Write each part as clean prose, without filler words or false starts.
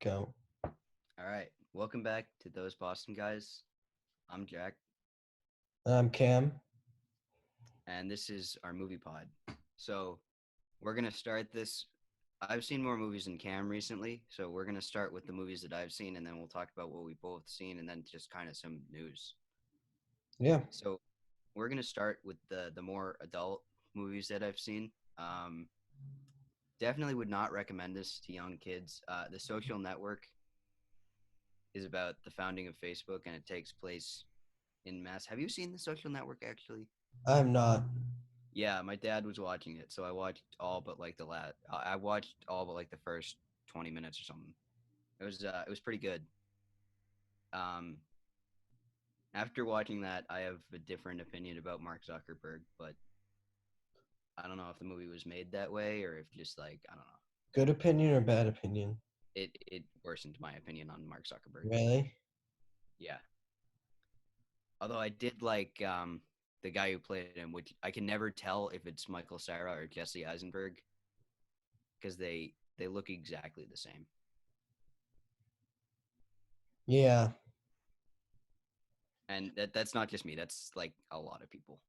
Go. All right. Welcome back to Those Boston Guys. I'm Jack, I'm Cam. and this is our movie pod. So, we're going to start this. I've seen more movies than Cam recently, so we're going to start with the movies that I've seen, and then we'll talk about what we've both seen, and then just kind of some news. Yeah. So, we're going to start with the more adult movies that I've seen. Um, Definitely would not recommend this to young kids. The Social Network is about the founding of Facebook, and it takes place in Mass. Have you seen The Social Network actually? I'm not. Yeah, my dad was watching it, so I watched all but like the last. I watched all but like the first 20 minutes or something. It was pretty good. Um, After watching that, I have a different opinion about Mark Zuckerberg, but I don't know if the movie was made that way or if just like I don't know. Good opinion or bad opinion? It worsened my opinion on Mark Zuckerberg. Really? Yeah, although I did like the guy who played him, which I can never tell if it's Michael Cera or Jesse Eisenberg because they look exactly the same. Yeah. And that's not just me. That's like a lot of people.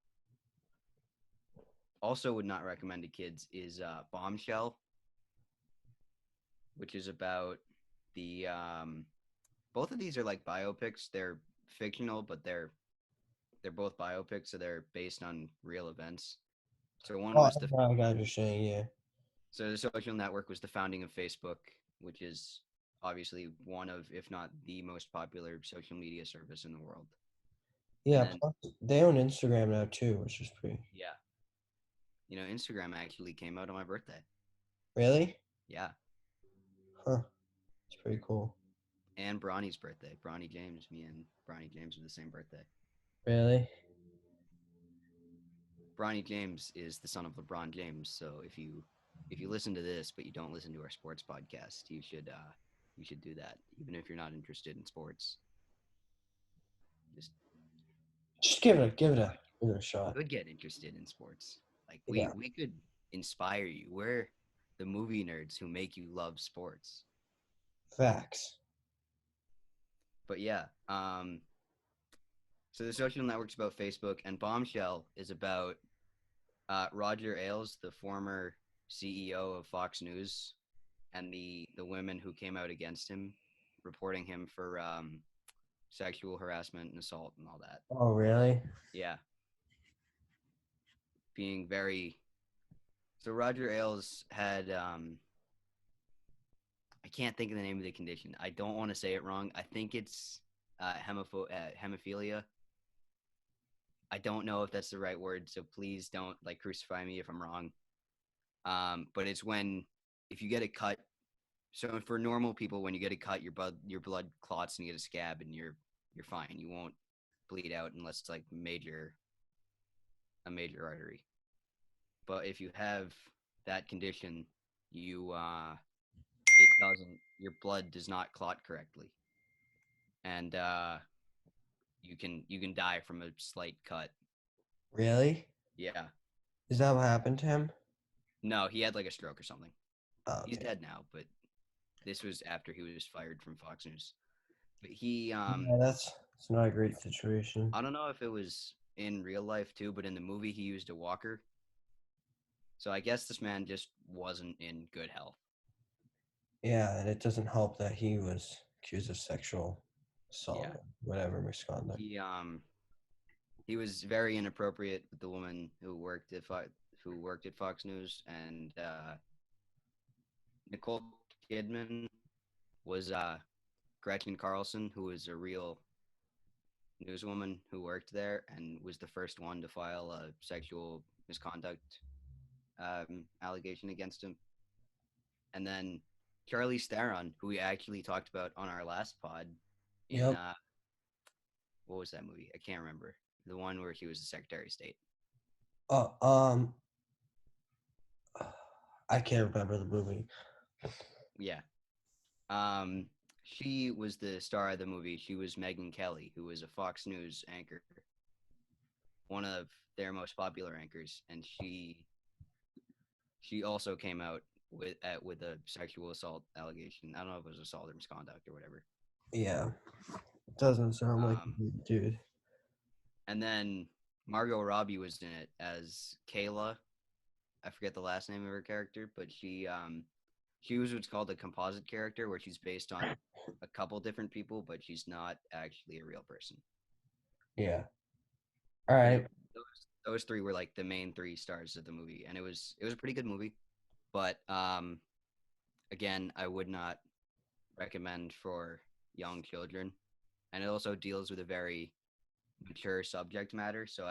Also, would not recommend to kids is Bombshell, which is about the both of these are like biopics. They're fictional, but they're both biopics, so they're based on real events. So one Oh, was the I got what you're saying. Yeah. so the social network was the founding of Facebook, which is obviously one of, if not the most popular social media service in the world. And Yeah. then Plus, they own Instagram now too, which is pretty. yeah, Instagram actually came out on my birthday. Really? Yeah, Huh. It's pretty cool. and Bronny's birthday. Bronny James, me and Bronny James are the same birthday. Really? Bronny James is the son of LeBron James. So if you listen to this but you don't listen to our sports podcast, you should do that. Even if you're not interested in sports, just Just give it a watch. give it a shot. Could get interested in sports. Like we Yeah. we could inspire you. We're the movie nerds who make you love sports. Facts. But yeah, so the social network's about Facebook, and Bombshell is about Roger Ailes, the former CEO of Fox News, and the women who came out against him, reporting him for sexual harassment and assault and all that. Oh, really? Yeah, being very. So Roger Ailes had I can't think of the name of the condition. I don't want to say it wrong. I think it's hemophilia. I don't know if that's the right word, so please don't like crucify me if I'm wrong. But it's when if you get a cut. So for normal people, when you get a cut, your blood clots and you get a scab, and you're fine. You won't bleed out unless it's like a major artery. But if you have that condition, you it doesn't your blood does not clot correctly, and you can die from a slight cut. Really? Yeah. Is that what happened to him? No, he had like a stroke or something. Oh, He's okay. dead now, but this was after he was fired from Fox News. But he Yeah, that's not a great situation. I don't know if it was in real life too, but in the movie he used a walker. So I guess this man just wasn't in good health. Yeah, and it doesn't help that he was accused of sexual assault, Yeah. or whatever misconduct. He was very inappropriate with the woman who worked at Fox News, and Nicole Kidman was Gretchen Carlson, who was a real newswoman who worked there and was the first one to file a sexual misconduct allegation against him. And then Charlie Theron, who we actually talked about on our last pod in Yep. what was that movie? I can't remember. The one where he was the Secretary of State. Uh, um, I can't remember the movie. Yeah. Um, she was the star of the movie. She was Megyn Kelly, who was a Fox News anchor, one of their most popular anchors, and she also came out with a sexual assault allegation. I don't know if it was assault or misconduct or whatever. Yeah. Doesn't sound like a Um, good dude. and then Margot Robbie was in it as Kayla. I forget the last name of her character, but she was what's called a composite character, where she's based on a couple different people, but she's not actually a real person. Yeah. All And right. those three were like the main three stars of the movie, and it was a pretty good movie. But again, I would not recommend for young children, and it also deals with a very mature subject matter. So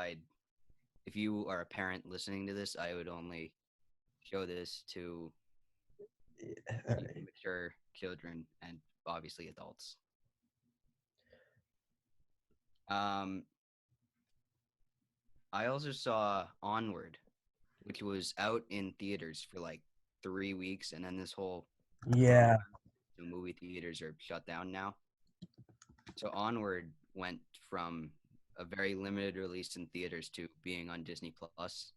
if you are a parent listening to this, I would only show this to All right. mature children and obviously adults. Um, I also saw Onward, which was out in theaters for like 3 weeks, and then this whole Yeah. coronavirus, so movie theaters are shut down now. So Onward went from a very limited release in theaters to being on Disney Plus,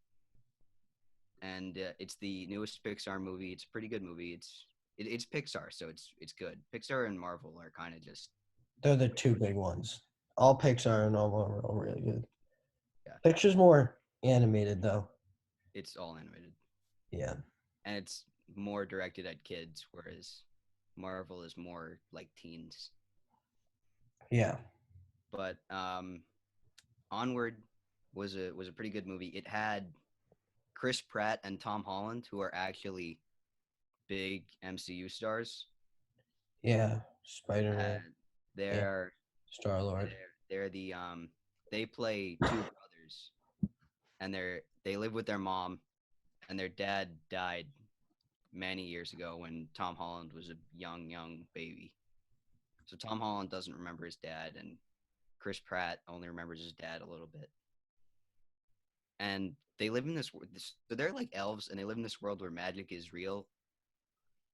and it's the newest Pixar movie. It's a pretty good movie. It's Pixar, so it's good. Pixar and Marvel are kind of just They're the two big ones. All Pixar and all are all really good. yeah. Picture's more animated though. It's all animated, Yeah. and it's more directed at kids, whereas Marvel is more like teens. Yeah. But Onward was a pretty good movie. It had Chris Pratt and Tom Holland, who are actually big MCU stars. Yeah. Spider Man. And Yeah. they're Star Lord. they're the they play two brothers, and they live with their mom, and their dad died many years ago when Tom Holland was a young baby. So Tom Holland doesn't remember his dad, and Chris Pratt only remembers his dad a little bit. And they live in this world. So they're like elves, and they live in this world where magic is real,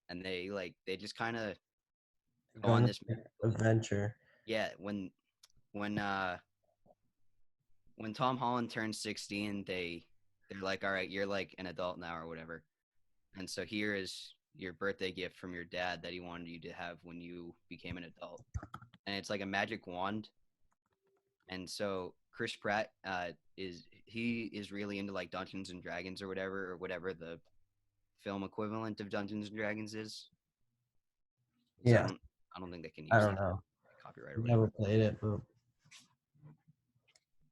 and they just kind of go Go on on this an magical. adventure. Yeah, when uh when Tom Holland turns 16, they're like, all right, you're like an adult now or whatever. And so here is your birthday gift from your dad that he wanted you to have when you became an adult. And it's like a magic wand. And so Chris Pratt is really into like Dungeons and Dragons or whatever the film equivalent of Dungeons and Dragons is. So Yeah. I don't think they can I use don't that know. copyright or Never whatever. played it, but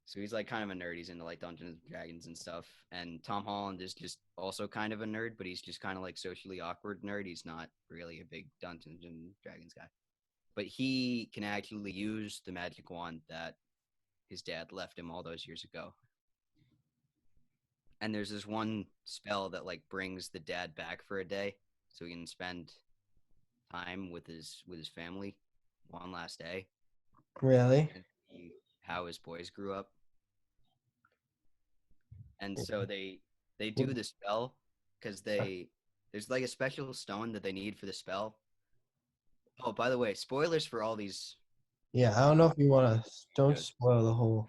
So he's like kind of a nerd. He's into like Dungeons and Dragons and stuff. And Tom Holland is just also kind of a nerd, but he's just kind of like socially awkward nerd. He's not really a big Dungeons and Dragons guy. But he can actually use the magic wand that his dad left him all those years ago. And there's this one spell that like brings the dad back for a day so he can spend time with his family one last day really? and see how his boys grew up. And so they do the spell because there's like a special stone that they need for the spell. Oh, by the way, spoilers for all these Yeah, I don't know if you want to. Don't shows. spoil the whole.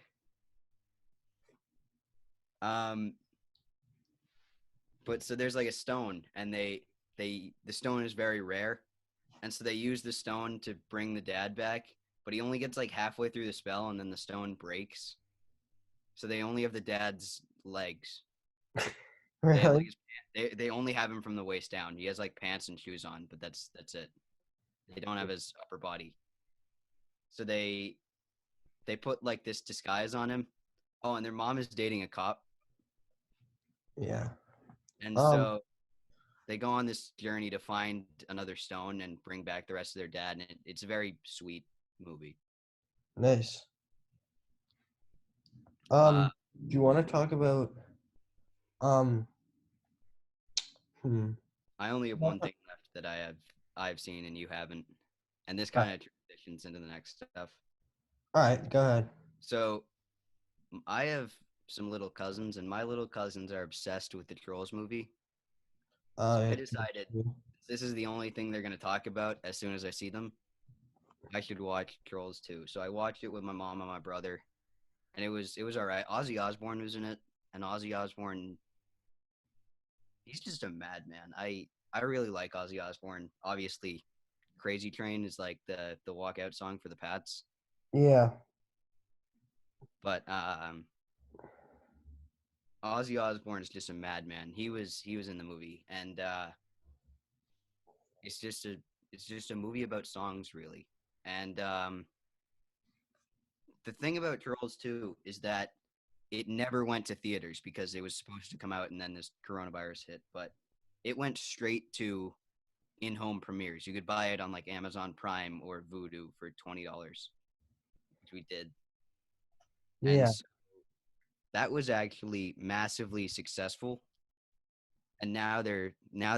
Um, but so there's like a stone, and the stone is very rare, and so they use the stone to bring the dad back. But he only gets like halfway through the spell, and then the stone breaks. So they only have the dad's legs. They have like Really? they only have him from the waist down. He has like pants and shoes on, but that's it. They don't have his upper body. So they put like this disguise on him. Oh, and their mom is dating a cop. Yeah. And Um. so they go on this journey to find another stone and bring back the rest of their dad. And it's a very sweet movie. Nice. Uh, Do you want to talk about um? Hmm. I only have one thing left that I've seen and you haven't. And this kind of transitions into the next stuff. All right. Go ahead. So I have some little cousins, and my little cousins are obsessed with the Trolls movie. So I Yeah. decided this is the only thing they're going to talk about as soon as I see them. I should watch Trolls 2. So I watched it with my mom and my brother, and it was all right. Ozzy Osbourne was in it, and Ozzy Osbourne, he's just a madman. I really like Ozzy Osbourne. Obviously, Crazy Train is like the walkout song for the Pats, Yeah. but Ozzy Osbourne is just a madman. He was in the movie, and it's just a it's just a movie about songs, really. And the thing about Trolls 2 is that it never went to theaters because it was supposed to come out and then this coronavirus hit, but it went straight to in-home premieres. You could buy it on like Amazon Prime or Vudu for $20, which we did. And Yeah. so that was actually massively successful. And now they're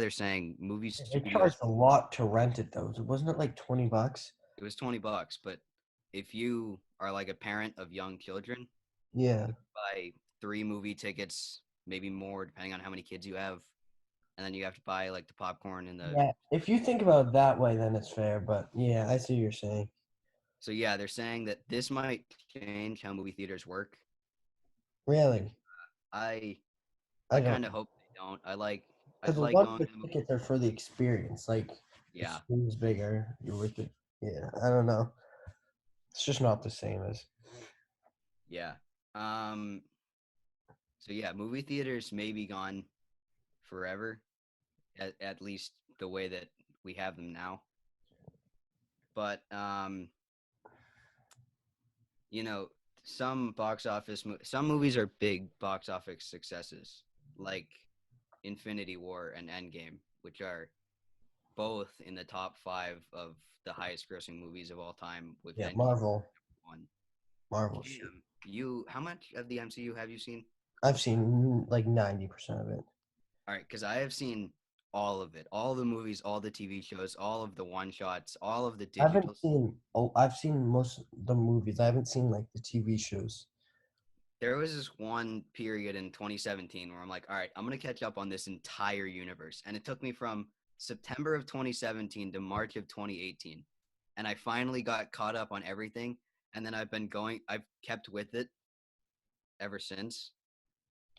saying movie They studios, charged a lot to rent it though. Wasn't it like 20 bucks? it was $20, but if you are like a parent of young children, Yeah. buy 3 movie tickets, maybe more depending on how many kids you have, and then you have to buy like the popcorn and the. Yeah. If you think about it that way, then it's fair. But yeah, I see what you're saying. So yeah, they're saying that this might change how movie theaters work. Really? I I I don't. kind of hope they don't. I Because a like lot of going the to the movie. tickets are for the experience. Like the Yeah. screen's bigger. You're with it. Yeah. I don't know. It's just not the same as. Yeah. Um so yeah, movie theaters may be gone forever, at least the way that we have them now. But you know, some movies are big box office successes, like Infinity War and Endgame, which are both in the top 5 of the highest grossing movies of all time, with Yeah. Endgame Marvel. one. Marvel shit. Cam, you how much of the MCU have you seen? I've seen like 90% of it. All right, because I have seen all of it, all the movies, all the TV shows, all of the one shots, all of the I haven't digitals. seen. Oh, I've seen most of the movies. I haven't seen like the TV shows. There was this one period in 2017 where I'm like, all right, I'm gonna catch up on this entire universe, and it took me from September of 2017 to March of 2018, and I finally got caught up on everything. And then I've kept with it ever since.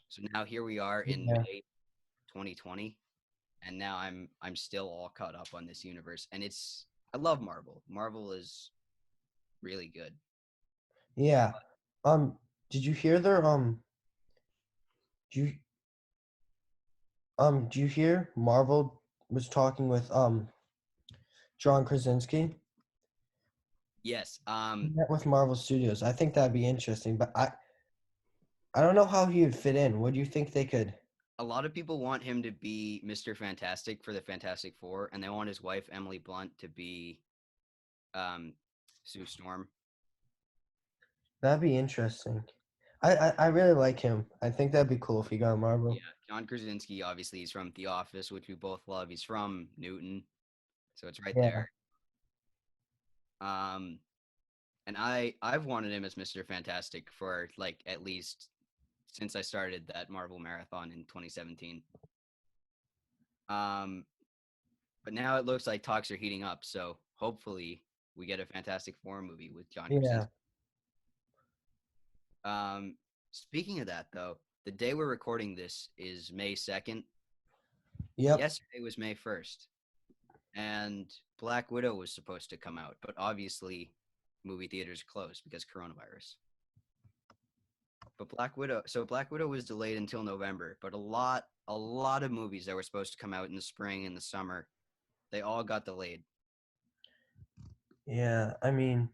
So now here we are in Yeah. May 2020, and now I'm still all caught up on this universe, and I love Marvel. Marvel is really good. Yeah. Did you hear their do you do you hear Marvel was talking with John Krasinski? Yes. He met with Marvel Studios. I think that'd be interesting, but I don't know how he would fit in. What do you think they could? A lot of people want him to be Mr. Fantastic for the Fantastic Four, and they want his wife Emily Blunt to be um, Sue Storm. That'd be interesting. I really like him. I think that'd be cool if he got Yeah, Marvel. John Krasinski obviously is from The Office, which we both love. He's from Newton, so it's right Yeah. there. Um, and I've wanted him as Mr. Fantastic for like at least since I started that Marvel marathon in 2017. Um, but now it looks like talks are heating up, so hopefully we get a Fantastic Four movie with John Yeah. Krasinski. Um, Speaking of that, though, the day we're recording this is May 2nd. Yep. Yesterday was May 1st, and Black Widow was supposed to come out, but obviously movie theaters closed because coronavirus. But Black Widow was delayed until November, but a lot of movies that were supposed to come out in the spring and the summer, they all got delayed. Yeah. I mean,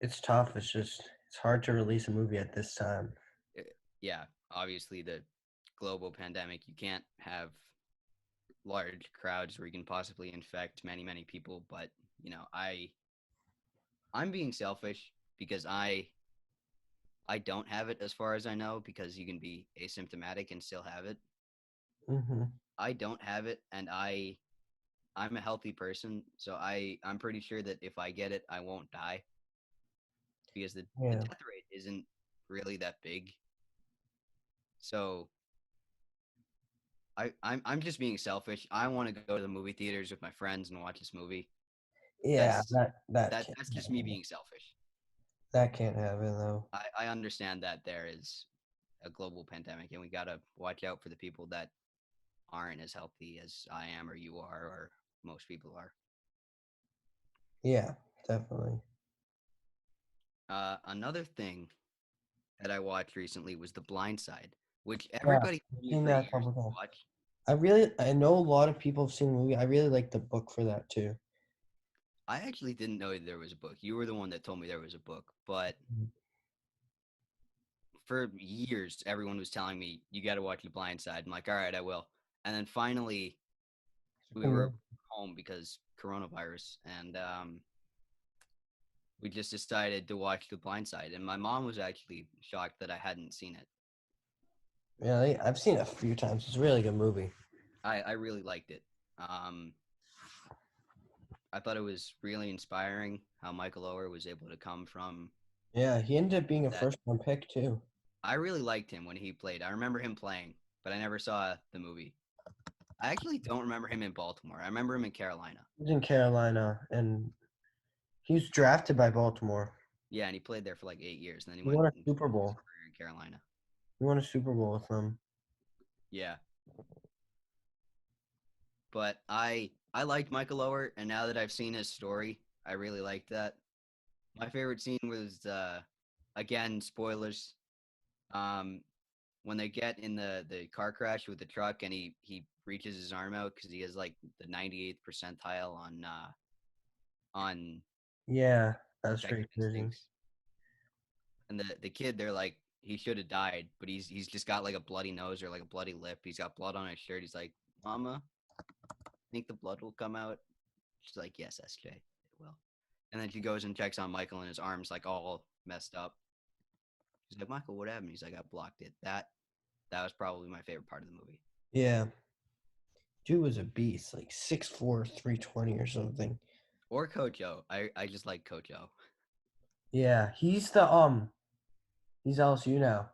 it's tough. It's hard to release a movie at this time. Yeah, obviously the global pandemic, you can't have large crowds where you can possibly infect many people, but I'm being selfish because I don't have it as far as I know, because you can be asymptomatic and still have it. Hmm. I don't have it, and I'm a healthy person, so I'm pretty sure that if I get it I won't die, because the Yeah. death rate isn't really that big. So I'm just being selfish. I want to go to the movie theaters with my friends and watch this movie. Yeah. That's Can't that's just me happen. being selfish. That can't happen though. I understand that there is a global pandemic and we gotta watch out for the people that aren't as healthy as I am or you are or most people are. Yeah, definitely. Another thing that I watched recently was The Blind Side, which Yeah, everybody I've told me seen for that a years couple to times. watch. I know a lot of people have seen the movie. I really like the book for that too. I actually didn't know there was a book. You were the one that told me there was a book, but Mhm. for years everyone was telling me you got to watch The Blind Side. I'm like, all right, I will. And then finally, It's a we good were movie. home because coronavirus, and we just decided to watch The Blind Side. And my mom was actually shocked that I hadn't seen it. Really, I've seen it a few times. It's a really good movie. I really liked it. Um, I thought it was really inspiring how Michael Oher was able to come from Yeah, he ended up being a that. first round pick too. I really liked him when he played. I remember him playing, but I never saw the movie. I actually don't remember him in Baltimore. I remember him in Carolina. He was in Carolina, and he was drafted by Baltimore. Yeah, and he played there for like 8 years, and then he He went won a and Super started his Bowl. career in Carolina. He won a Super Bowl with them. Yeah, but I liked Michael Oher, and now that I've seen his story, I really liked that. My favorite scene was again spoilers. Um, when they get in the car crash with the truck, and he reaches his arm out because he has like the 98th percentile on Yeah, that's pretty detective crazy. instincts. And the kid, they're like, he should have died, but he's just got like a bloody nose or like a bloody lip. He's got blood on his shirt. He's like, Mama, think the blood will come out? She's like, yes, SJ, it will. And then she goes and checks on Michael, and his arm's like all messed up. She's like, Michael, what happened? He's like, I blocked it. That was probably my favorite part of the movie. Yeah, dude was a beast, like 6'4", 320 or something. Or Coach O. I just like Coach O. Yeah, he's LSU now.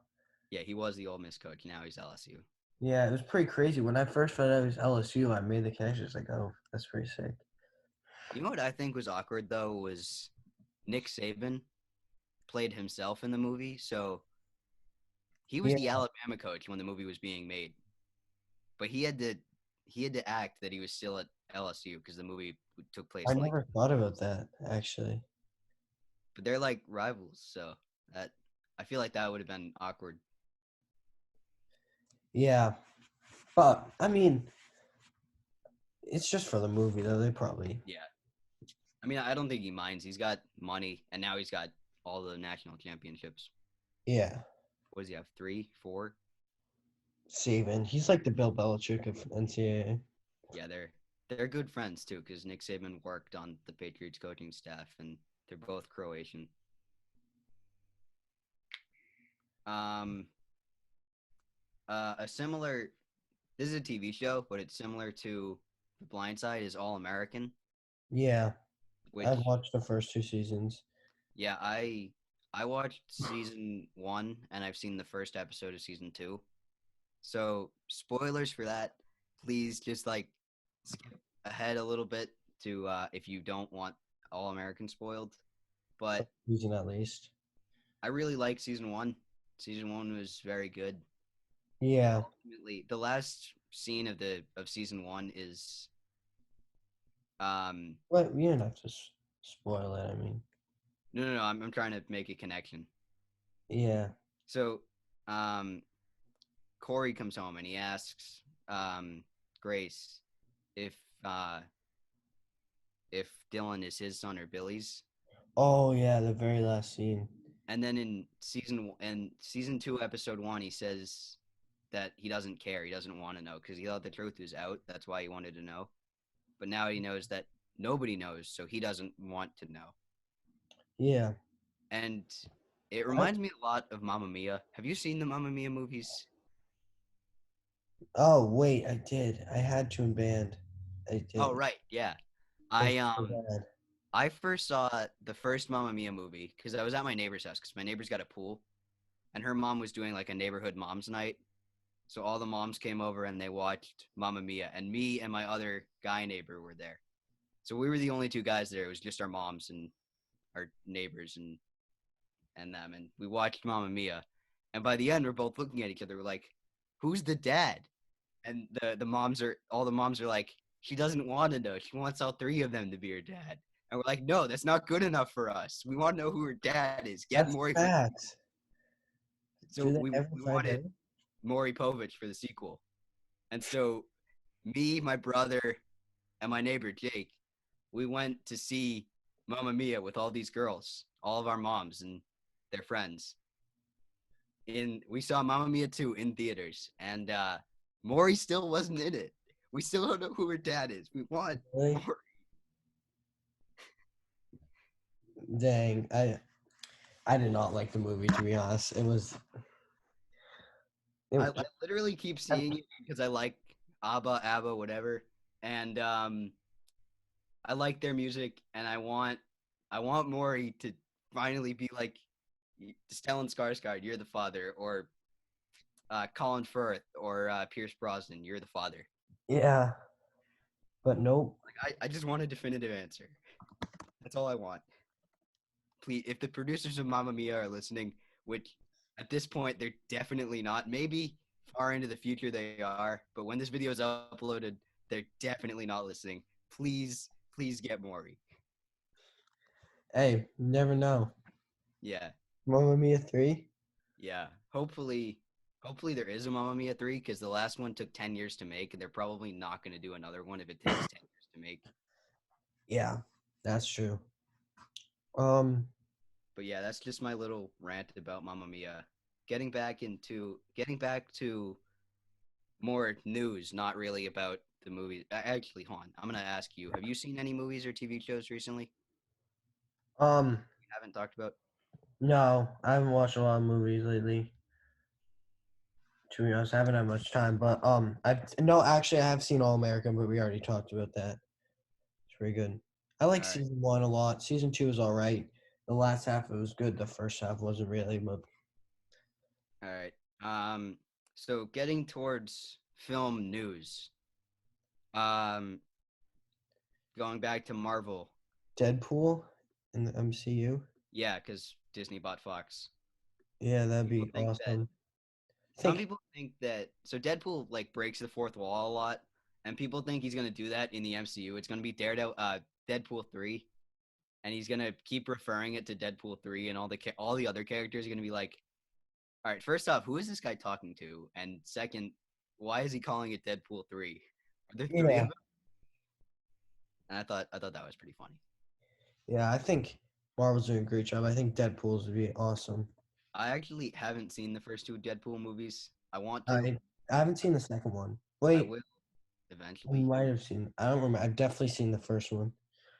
Yeah, he was the Ole Miss coach. Now he's LSU. Yeah, it was pretty crazy. When I first found out it was LSU, I made the connection. It's like, oh, that's pretty sick. You know what I think was awkward though was Nick Saban played himself in the movie, so he was Yeah, the Alabama coach when the movie was being made, but he had to act that he was still at LSU because the movie took I place like. never thought about that actually. But they're like rivals, so that I feel like that would have been awkward. Yeah, but I mean, it's just for the movie though. They probably, Yeah, I mean I don't think he minds. He's got money, and now he's got all the national championships. yeah, What does he have? 3, 4? Saban. He's like the Bill Belichick of NCAA. Yeah, they're good friends too because Nick Saban worked on the Patriots coaching staff, and they're both Croatian. Um, a similar. This is a TV show, but it's similar to The Blind Side. Is All American, Yeah, I've which watched the first 2 seasons. yeah, I watched season 1 and I've seen the first episode of season 2. So spoilers for that. Please just like skip ahead a little bit to if you don't want All American spoiled. But First season at least. I really liked season 1. Season 1 was very good. And Yeah. ultimately, the last scene of season 1 is Well, you don't have to spoil it. I mean, no. I'm trying to make a connection. yeah. So, um, Corey comes home and he asks Grace if uh, if Dylan is his son or Billy's. Oh yeah, the very last scene. And then in season 2, episode 1, he says that he doesn't care. He doesn't want to know because he thought the truth was out. That's why he wanted to know. But now he knows that nobody knows, so he doesn't want to know. Yeah. And it I, reminds me a lot of Mamma Mia. Have you seen the Mamma Mia movies? oh wait, I did. I had to in band. I Oh, did. right, yeah. They're I so bad. I first saw the first Mamma Mia movie because I was at my neighbor's house because my neighbor's got a pool, and her mom was doing like a neighborhood moms night. So all the moms came over and they watched Mamma Mia, and me and my other guy neighbor were there. So we were the only two guys there. It was just our moms and our neighbors and them, and we watched Mamma Mia. And by the end, we're both looking at each other. We're like, "Who's the dad?" and all the moms are like, she doesn't want to know. She wants all three of them to be her dad. And we're like, no, that's not good enough for us. We want to know who her dad is. Get That's Maury. facts. Do So they we ever we find wanted out? Maury Povich for the sequel. And so me, my brother, and my neighbor Jake, we went to see Mamma Mia with all these girls, all of our moms and their friends. We saw Mamma Mia 2 in theaters, and Maury still wasn't in it. We still don't know who her dad is. We want Really? Maury. Dang, I did not like the movie, to be honest. It, I literally keep seeing it because I like ABBA, whatever, and I like their music, and I want Maury to finally be like Stellan Skarsgård, you're the father, or Colin Firth, or Pierce Brosnan, you're the father. yeah, but nope. Like I just want a definitive answer. That's all I want. Please, if the producers of Mamma Mia are listening, which at this point they're definitely not, maybe far into the future they are, but when this video is uploaded, they're definitely not listening. Please get Maury. Hey, you never know. Yeah, Mamma Mia 3? yeah. Hopefully there is a Mamma Mia 3 because the last one took 10 years to make, and they're probably not going to do another one if it takes 10 years to make. Yeah, that's true. Um, But yeah, that's just my little rant about Mamma Mia. Getting back to more news, not really about the movie. Actually, hold on. I'm gonna ask you: have you seen any movies or TV shows recently? um, We haven't talked about. no, I haven't watched a lot of movies lately. To be honest, I haven't had much time, but I no, actually, I have seen All American, but we already talked about that. It's pretty good. I like All right, season one a lot. Season two is all right. The last half it was good. The first half wasn't really, but all right. So getting towards film news. Um, going back to Marvel. Deadpool in the MCU. Yeah, because Disney bought Fox. Yeah, that'd People be think that awesome. I some think people think that so Deadpool like breaks the fourth wall a lot, and people think he's gonna do that in the MCU. It's gonna be Deadpool 3, and he's gonna keep referring it to Deadpool 3, and all the other characters are gonna be like, all right, first off, who is this guy talking to? And second, why is he calling it Deadpool 3? Are there three of yeah, them? And I thought that was pretty funny. yeah. I think Marvel's doing a great job. I think Deadpool's would be awesome. I actually haven't seen the first two Deadpool movies. I want to. I haven't seen the second one. I Wait, will I eventually. might have seen. I don't remember. I've definitely seen the first one.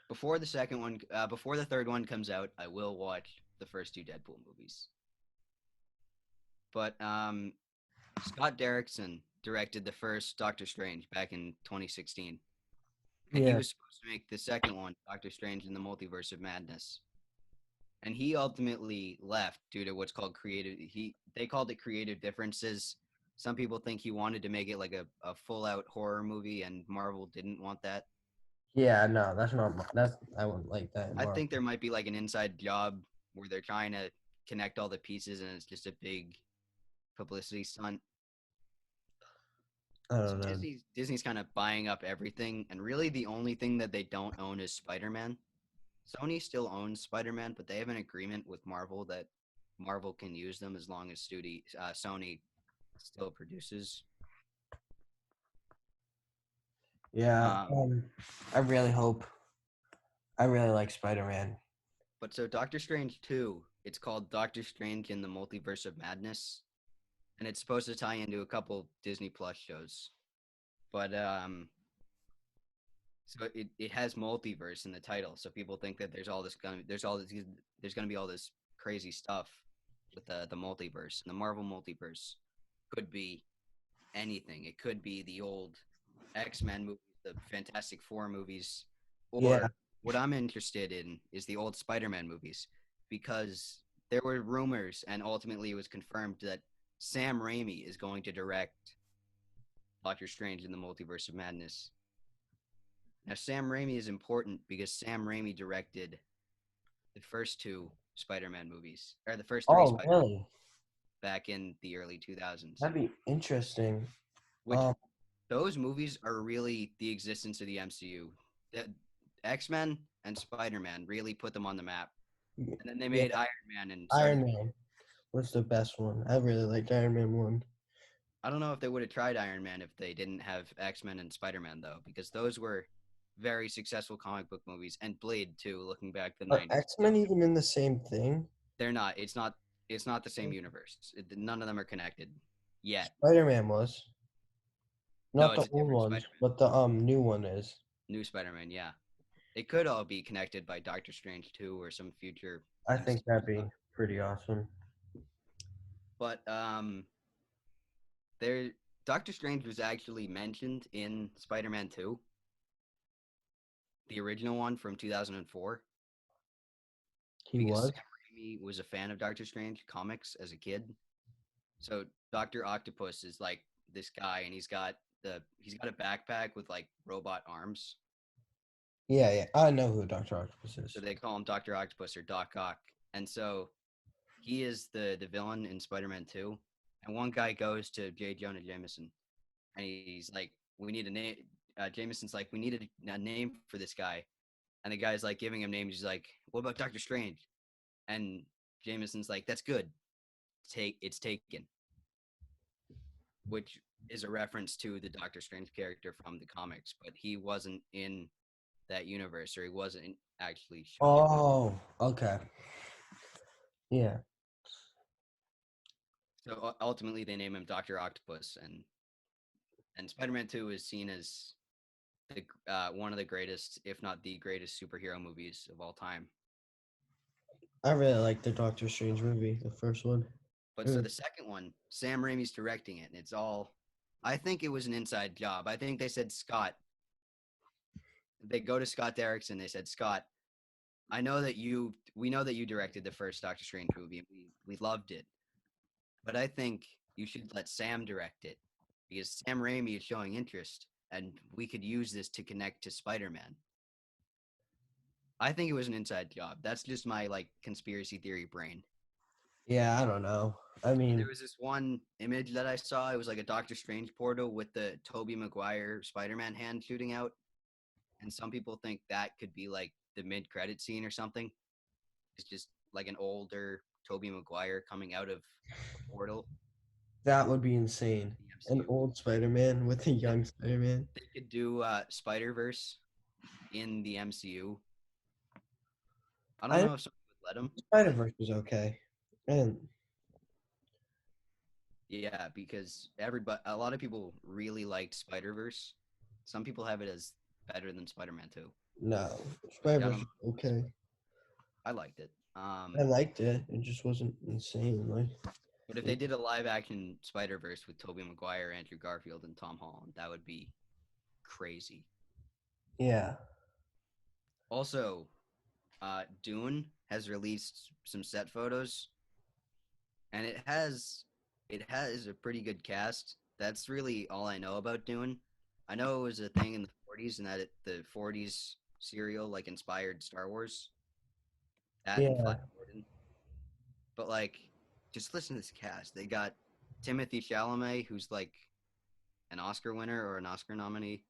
Before the third one comes out, I will watch the first two Deadpool movies. But Scott Derrickson directed the first Doctor Strange back in 2016, and he Yeah, was supposed to make the second one, Doctor Strange in the Multiverse of Madness. And he ultimately left due to what's called creative. They called it creative differences. Some people think he wanted to make it like a full out horror movie, and Marvel didn't want that. yeah. No, that's not. That's I wouldn't like that in I Marvel. think there might be like an inside job where they're trying to connect all the pieces, and it's just a big publicity stunt. I So don't know. Disney's kind of buying up everything, and really the only thing that they don't own is Spider-Man. Sony still owns Spider-Man, but they have an agreement with Marvel that Marvel can use them as long as Sony still produces. Yeah. Um, I really hope. I really like Spider Man. but so Doctor Strange 2, it's called Doctor Strange in the Multiverse of Madness, and it's supposed to tie into a couple Disney Plus shows. But so it has multiverse in the title, so people think that there's gonna be all this crazy stuff with the multiverse. And the Marvel multiverse could be anything. It could be the old X-Men movies, the Fantastic Four movies, Yeah. or what I'm interested in is the old Spider-Man movies, because there were rumors and ultimately it was confirmed that Sam Raimi is going to direct Doctor Strange in the Multiverse of Madness. Now, Sam Raimi is important because Sam Raimi directed the first two Spider-Man movies, or the first three Oh, Spider really? back in the early 2000s. That'd be interesting. Which Um. those movies are really the existence of the MCU. X-Men and Spider-Man really put them on the map. And then they Yeah, made Iron Man and started. Iron Man was the best one. I really liked Iron Man 1. I don't know if they would have tried Iron Man if they didn't have X-Men and Spider-Man though, because those were very successful comic book movies, and Blade too. Looking back the Are '90s, X-Men even in the same thing? they're not. It's not. It's not the same universe. None of them are connected yet. Spider-Man was. No, Not the it's a old different ones, Spider-Man. but the new one is. New Spider-Man, yeah. It could all be connected by Doctor Strange 2 or some future I think MCU that'd stuff. be pretty awesome. But there Doctor Strange was actually mentioned in Spider-Man 2, the original one from 2004, He because was? Sam Raimi was a fan of Doctor Strange comics as a kid. So Doctor Octopus is like this guy, and he's got a backpack with like robot arms. Yeah, yeah. I know who Dr. Octopus So is. they call him Doctor Octopus or Doc Ock. And so he is the villain in Spider-Man 2. And one guy goes to J. Jonah Jameson, and he's like, "We need a name." Jameson's like, "We need a name for this guy," and the guy's like giving him names. He's like, "What about Doctor Strange?" And Jameson's like, "That's good. It's taken," which is a reference to the Doctor Strange character from the comics, but he wasn't in that universe, or he wasn't actually shown. Oh, okay. Yeah. So ultimately, they name him Doctor Octopus, and Spider-Man 2 is seen as one of the greatest, if not the greatest, superhero movies of all time. I really like the Doctor Strange movie, the first one. But so the second one, Sam Raimi's directing it, and it's all. I think it was an inside job. I think they said Scott. They go to Scott Derrickson. They said, Scott, we know that you directed the first Doctor Strange movie, and we loved it, but I think you should let Sam direct it because Sam Raimi is showing interest, and we could use this to connect to Spider-Man. I think it was an inside job. That's just my like conspiracy theory brain. Yeah, I don't know. I There mean, was this one image that I saw. It was like a Doctor Strange portal with the Tobey Maguire Spider-Man hand shooting out, and some people think that could be like the mid-credit scene or something. It's just like an older Tobey Maguire coming out of a portal that would be insane. in the An MCU. old Spider-Man with a They, young Spider-Man. they could do Spider-Verse in the MCU. I don't I know if someone would let them, but Spider-Verse was okay. And yeah, because a lot of people really liked Spider-Verse. Some people have it as better than Spider-Man 2, no, which I Spider-Verse don't know. was okay. I liked it. I liked it. It just wasn't insane. Like, But if they did a live action Spider Verse with Tobey Maguire, Andrew Garfield, and Tom Holland, that would be crazy. yeah. Also, Dune has released some set photos, and it has a pretty good cast. That's really all I know about Dune. I know it was a thing in the '40s, and that the '40s serial like inspired Star Wars. That and Flash Yeah. Gordon. But like, just listen to this cast. They got Timothy Chalamet, who's like an Oscar winner or an Oscar nominee.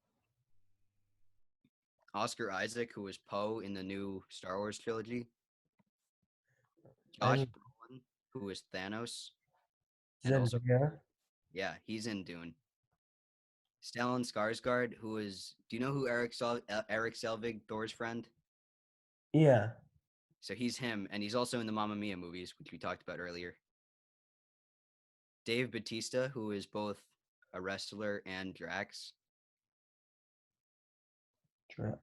Oscar Isaac, who was Poe in the new Star Wars trilogy. Josh And Brolin, who is Thanos, and also Zendaya. yeah, he's in Dune. Stellan Skarsgård, who is do you know who Eric Selvig, Thor's friend? Yeah. So he's him, and he's also in the Mamma Mia movies, which we talked about earlier. Dave Batista, who is both a wrestler and Drax.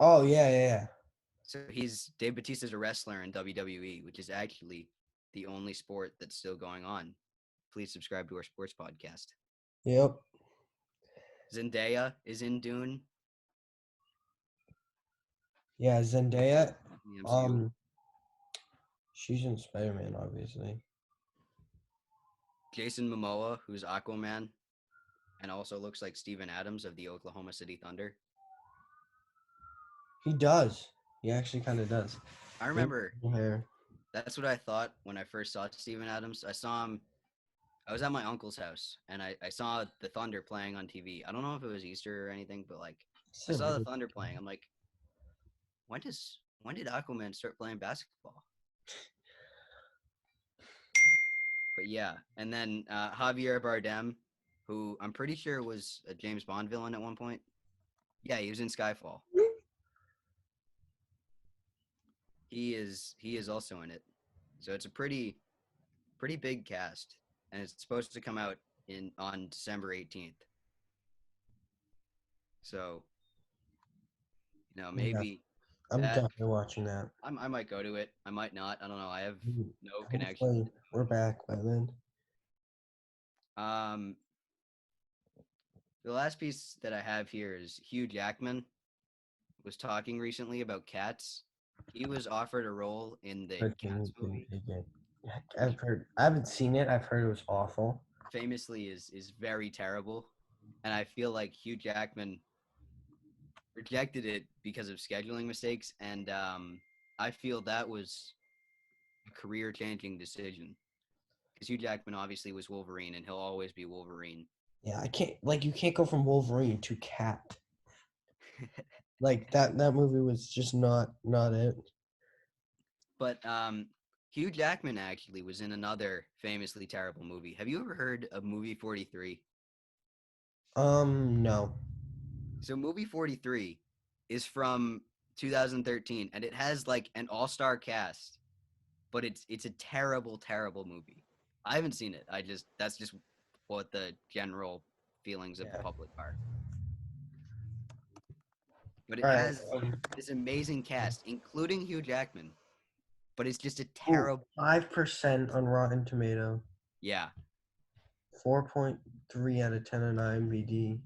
Oh yeah, yeah, yeah. So Dave Batista's a wrestler in WWE, which is actually the only sport that's still going on. Please subscribe to our sports podcast. Yep. Zendaya is in Dune Yeah, Zendaya. in the MCU. Um, she's in Spider-Man, obviously. Jason Momoa, who's Aquaman, and also looks like Steven Adams of the Oklahoma City Thunder. He does. He actually kind of does. I remember Hair. that's what I thought when I first saw Steven Adams. I saw him. I was at my uncle's house and I saw the Thunder playing on TV. I don't know if it was Easter or anything, but like I saw the Silly. Thunder playing. I'm like, when did Aquaman start playing basketball? But yeah, and then Javier Bardem, who I'm pretty sure was a James Bond villain at one point. Yeah, he was in Skyfall. He is also in it. So it's a pretty big cast, and it's supposed to come out in on December 18th. So Yeah, maybe I'm that definitely watching that. I might go to it. I might not. I don't know. I have no connection. Hopefully, we're back by then. Um, the last piece that I have here is Hugh Jackman was talking recently about Cats. He was offered a role in the But Cats movie, which I've heard. I haven't seen it. I've heard it was awful. famously is very terrible, and I feel like Hugh Jackman rejected it because of scheduling mistakes, and I feel that was a career-changing decision because Hugh Jackman obviously was Wolverine, and he'll always be Wolverine. Yeah, I can't. Like, you can't go from Wolverine to Cat. Like that movie was just not it. But Hugh Jackman actually was in another famously terrible movie. Have you ever heard of Movie 43? No. So Movie 43 is from 2013 and it has like an all-star cast, but it's a terrible movie. I haven't seen it. That's just what the general feelings of the Yeah. public are. But it All right. has this amazing cast including Hugh Jackman, but it's just a Ooh, terrible 5% on Rotten Tomato. yeah. 4.3 out of 10 on IMDb.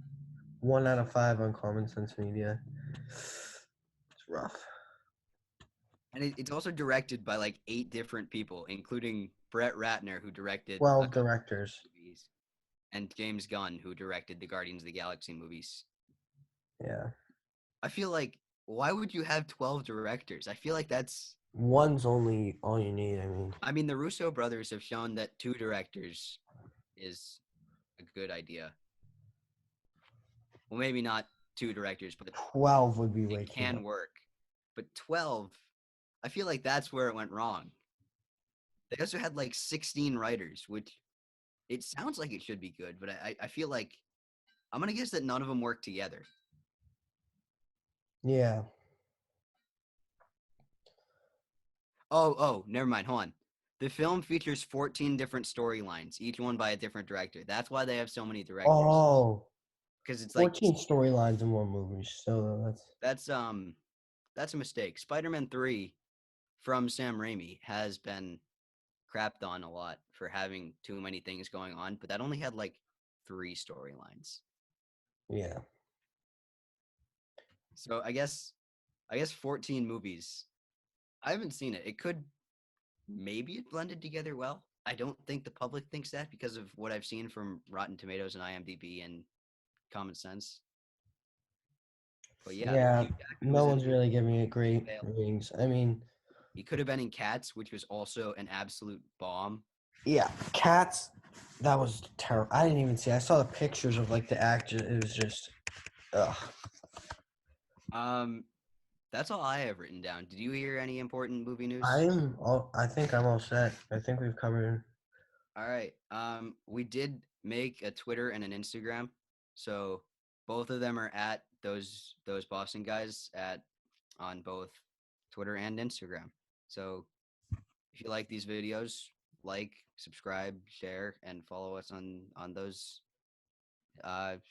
1 out of 5 on Common Sense Media. It's rough. And it's also directed by like 8 different people, including Brett Ratner, who directed a 12 couple directors. movies, and James Gunn, who directed the Guardians of the Galaxy movies. Yeah. I feel like, why would you have 12 directors? I feel like that's. One's only all you need. I mean, the Russo brothers have shown that 2 directors is a good idea. Well, maybe not 2 directors, but 12 would be way it too can much. work. But 12, I feel like that's where it went wrong. They also had like 16 writers, which it sounds like it should be good, but I feel like I'm gonna guess that none of them work together. Yeah. Oh, never mind. Hold on. The film features 14 different storylines, each one by a different director. That's why they have so many directors. Oh, Because it's like 14 storylines in one movie. So that's a mistake. Spider-Man 3 from Sam Raimi has been crapped on a lot for having too many things going on, but that only had like 3 storylines. yeah. So I guess 14 movies. I haven't seen it. It could maybe it blended together well. I don't think the public thinks that because of what I've seen from Rotten Tomatoes and IMDb and Common Sense. But yeah, Yeah. Hugh Jackman No was in one's there. really giving it He great failed. ratings. He could have been in Cats, which was also an absolute bomb. Yeah. Cats, that was terrible. I didn't even see. I saw the pictures of like the actors. It was just, ugh. Um, that's all I have written down. Did you hear any important movie news? I think I'm all set. I think we've covered. All right. We did make a Twitter and an Instagram, so both of them are at those Boston guys at on both Twitter and Instagram. So if you like these videos, like, subscribe, share, and follow us on those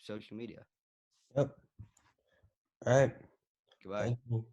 social media. Yep. All right. Goodbye. Thank you.